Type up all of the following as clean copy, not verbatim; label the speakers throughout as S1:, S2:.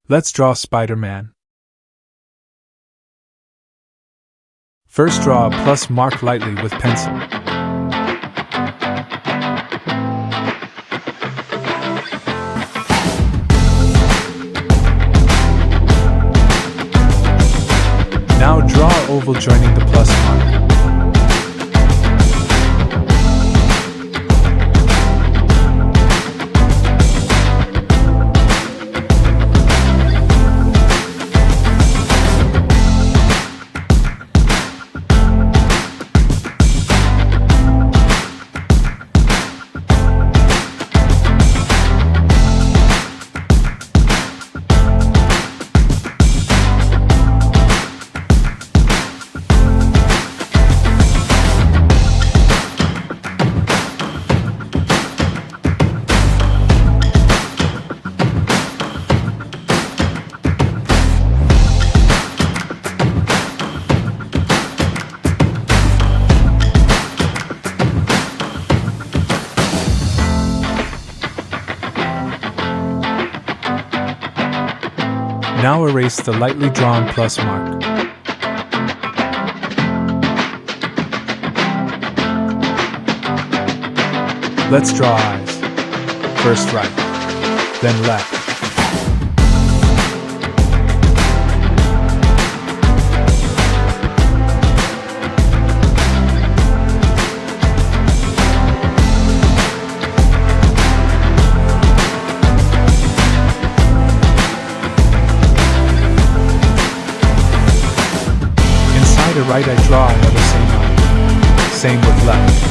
S1: Let's draw Spider-Man. First, draw a plus mark lightly with pencil. Now draw an oval joining the plus mark. Now erase the lightly drawn plus mark. Let's draw eyes. First right, then left. To right I draw another same line. Same with left.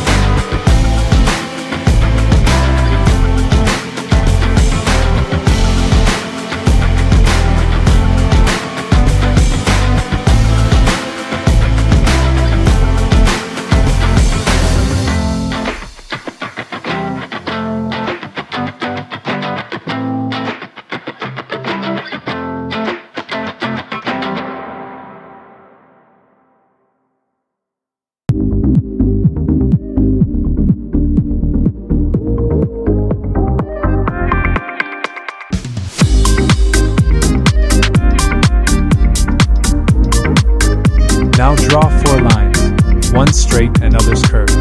S1: Now draw 4 lines, one straight and others curved,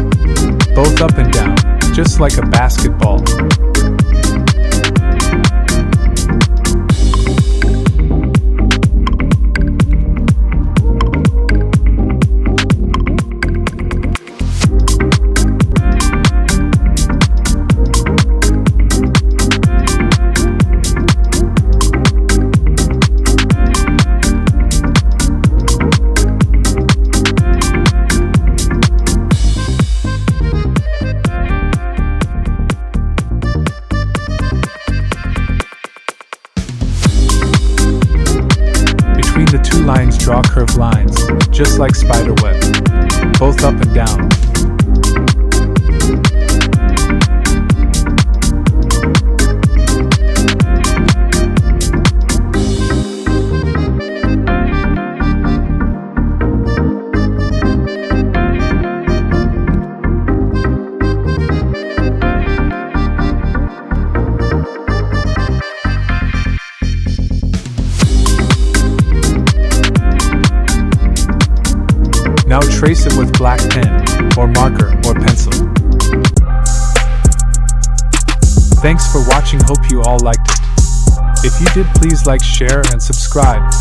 S1: both up and down, just like a basketball. Between the 2 lines, draw curved lines, just like spider web, both up and down. Now trace it with black pen, or marker, or pencil. Thanks for watching, hope you all liked it. If you did, please like, share and subscribe.